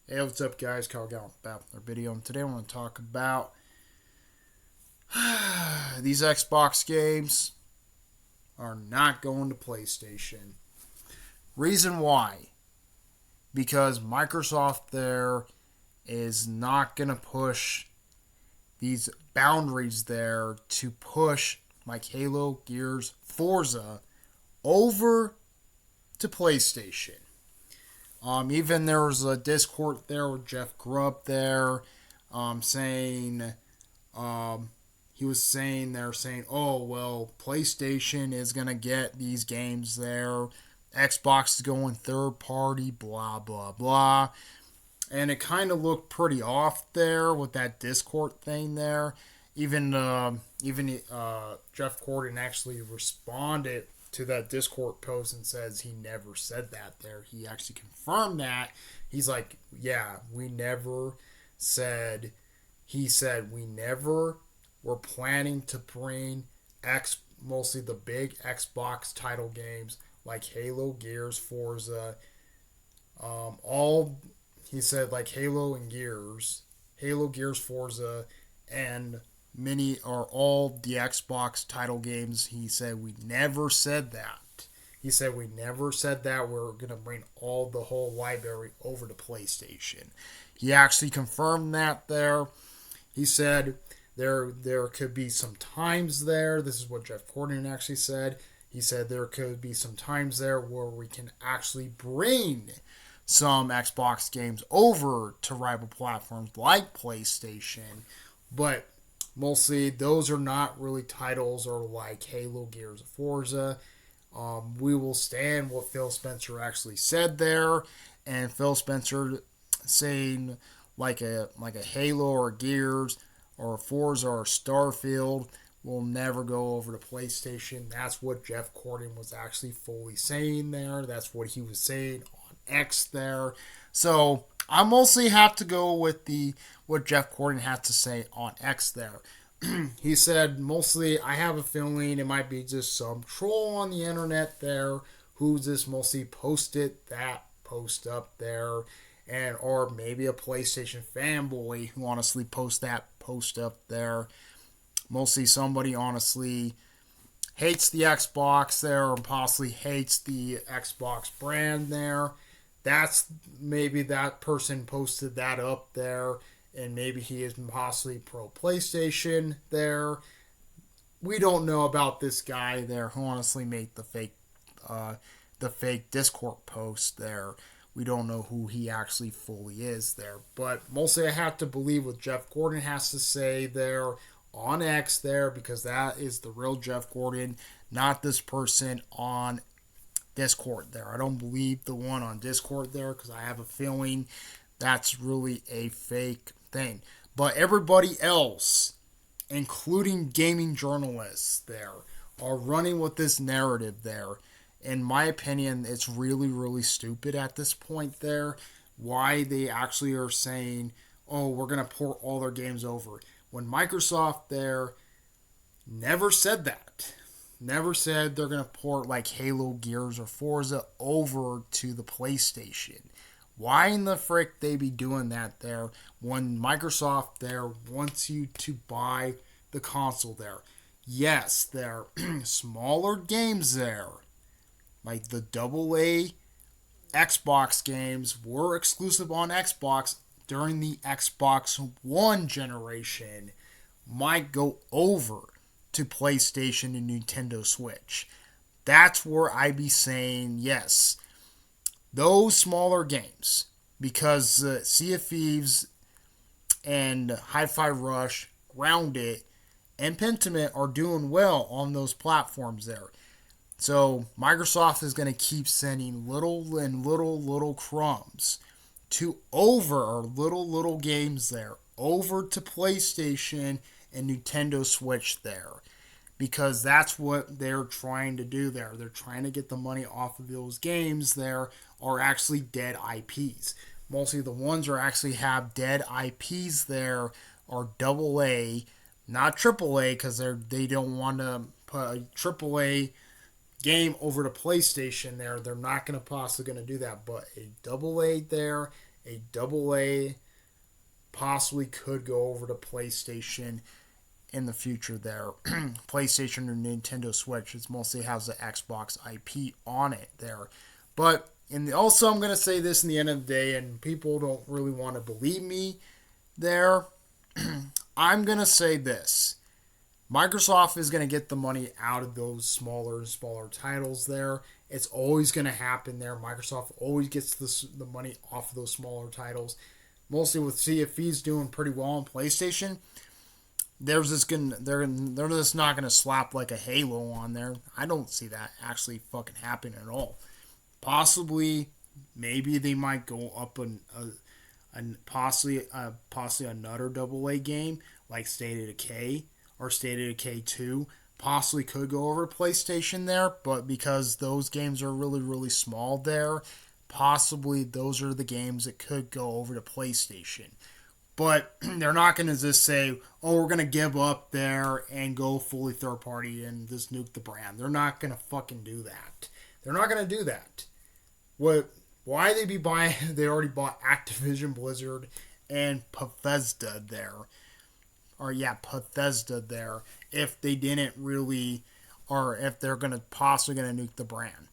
Hey, what's up, guys? Kyle Gallant back with our video, and today I want to talk about these Xbox games are not going to PlayStation. Reason why? Because Microsoft there is not going to push these boundaries there to push like Halo, Gears, Forza over to PlayStation. Even there was a Discord there with Jeff Grubb there, saying, he was saying, oh well, PlayStation is gonna get these games there, Xbox is going third party, blah blah blah, and it kind of looked pretty off there with that Discord thing there. Even Jeff Gordon actually responded to that Discord post and says he never said that there. He actually confirmed that. He's like, yeah, we never said. He said we never were planning to bring mostly the big Xbox title games like Halo, Gears, Forza, all he said like Halo, Gears, Forza, and many are all the Xbox title games. He said we never said that. He said we never said that we're gonna bring all the whole library over to PlayStation. He actually confirmed that there. He said there could be some times there. This is what Jeff Gordon actually said. He said there could be some times there where we can actually bring some Xbox games over to rival platforms like PlayStation, but mostly those are not really titles or like Halo, Gears, or Forza. We will stand what Phil Spencer actually said there, and Phil Spencer saying like a Halo or Gears or Forza or Starfield will never go over to PlayStation. That's what Jeff Gordon was actually fully saying there. That's what he was saying on X there. So I mostly have to go with the what Jeff Gordon had to say on X there. He said mostly I have a feeling it might be just some troll on the internet there who just mostly posted that post up there, and or maybe a PlayStation fanboy who honestly post that post up there. Mostly somebody honestly hates the Xbox there or possibly hates the Xbox brand there. That's maybe that person posted that up there, and maybe he is possibly pro PlayStation there. We don't know about this guy there who honestly made the fake Discord post there. We don't know who he actually fully is there, but mostly I have to believe what Jeff Gordon has to say there on X there, because that is the real Jeff Gordon, not this person on Discord there. I don't believe the one on Discord there because I have a feeling that's really a fake thing. But everybody else, including gaming journalists there, are running with this narrative there. In my opinion, it's really, really stupid at this point there. Why they actually are saying, oh, we're going to port all their games over. When Microsoft there never said that. Never said they're going to port like Halo, Gears, or Forza over to the PlayStation. Why in the frick they be doing that there when Microsoft there wants you to buy the console there? Yes, there are smaller games there, like the AA Xbox games were exclusive on Xbox during the Xbox One generation, might go over to PlayStation and Nintendo Switch. That's where I be saying yes. Those smaller games, because Sea of Thieves and Hi-Fi Rush, Grounded, and Pentiment are doing well on those platforms there. So Microsoft is going to keep sending little and little crumbs to over or little games there over to PlayStation and Nintendo Switch there, because that's what they're trying to do there. They're trying to get the money off of those games there are actually dead IPs. Mostly the ones that actually have dead IPs there are double A, not triple A, because they don't want to put a triple A game over to PlayStation there. They're not going to possibly going to do that, but a double A there a double A possibly could go over to PlayStation in the future there. PlayStation or Nintendo Switch. It mostly has the Xbox IP on it there. But also I'm going to say this in the end of the day, and people don't really want to believe me there. I'm going to say this. Microsoft is going to get the money out of those smaller and smaller titles there. It's always going to happen there. Microsoft always gets the money off of those smaller titles. Mostly with CFEs doing pretty well on PlayStation. They're just not gonna slap like a Halo on there. I don't see that actually fucking happen at all. Possibly, maybe they might go up possibly another AA game like State of Decay or State of Decay 2. Possibly could go over PlayStation there, but because those games are really, really small there, possibly those are the games that could go over to PlayStation. But they're not going to just say, oh, we're going to give up there and go fully third party and just nuke the brand. They're not going to fucking do that. They're not going to do that. Why they be buying? They already bought Activision Blizzard and Bethesda there. Bethesda there. If they didn't really, or if they're possibly going to nuke the brand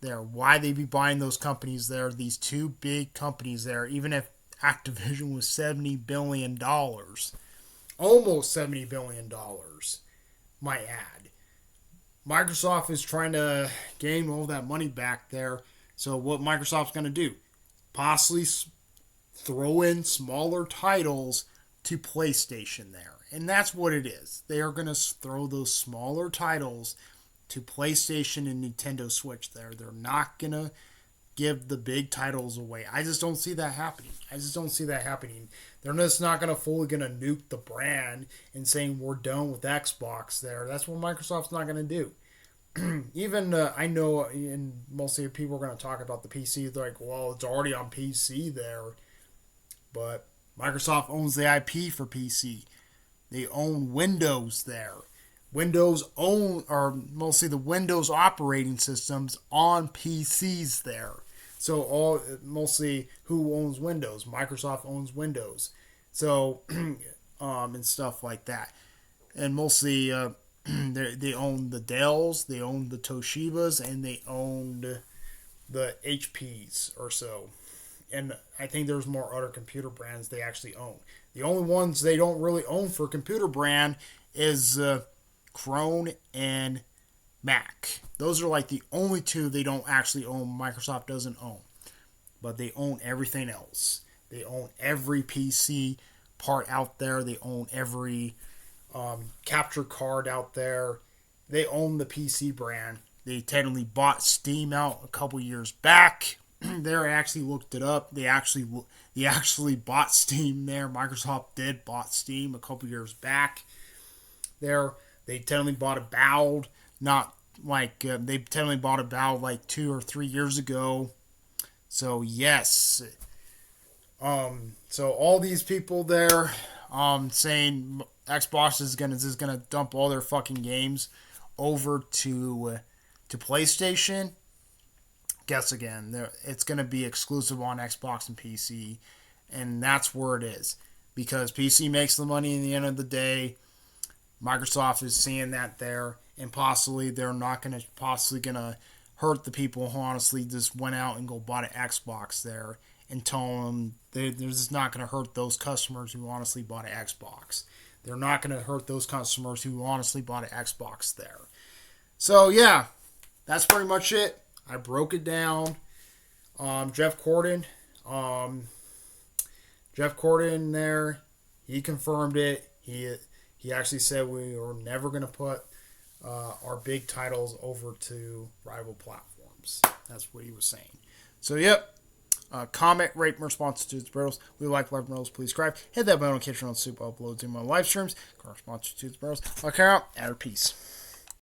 there. Why they be buying those companies there? These two big companies there. Even if Activision was $70 billion. Almost $70 billion, might add. Microsoft is trying to gain all that money back there. So what Microsoft's going to do? Possibly throw in smaller titles to PlayStation there. And that's what it is. They are going to throw those smaller titles to PlayStation and Nintendo Switch there. They're not going to give the big titles away. I just don't see that happening. They're just not going to fully nuke the brand and saying we're done with Xbox there. That's what Microsoft's not going to do. Even I know, and mostly people are going to talk about the PC. They're like, well, it's already on PC there. But Microsoft owns the IP for PC. They own Windows there. Windows own, or mostly the Windows operating systems on PCs there. So mostly who owns Windows? Microsoft owns Windows. So and stuff like that. And mostly they own the Dells, they own the Toshibas, and they owned the HPs or so. And I think there's more other computer brands they actually own. The only ones they don't really own for computer brand is Chrome and Mac. Those are like the only two they don't actually own. Microsoft doesn't own. But they own everything else. They own every PC part out there. They own every capture card out there. They own the PC brand. They technically bought Steam out a couple years back. They actually looked it up. They actually bought Steam there. Microsoft did bought Steam a couple years back. There, they technically bought Avowed. Not like they technically bought Avowed like 2 or 3 years ago. So yes. So all these people there, saying Xbox is gonna dump all their fucking games over to PlayStation. Guess again, it's going to be exclusive on Xbox and PC, and that's where it is. Because PC makes the money in the end of the day. Microsoft is seeing that there, and possibly they're not going to hurt the people who honestly just went out and go bought an Xbox there, and tell them they're just not going to hurt those customers who honestly bought an Xbox. They're not going to hurt those customers who honestly bought an Xbox there. So yeah, that's pretty much it. I broke it down. Jeff Corden there, he confirmed it. He actually said we are never going to put our big titles over to rival platforms. That's what he was saying. So, yep. Comment, rate, and response to Tudes Barrels. We like live barrels. Please subscribe. Hit that bell notification on super uploads in my live streams. Correspond to Tudes Barrels. I'll carry out. Peace.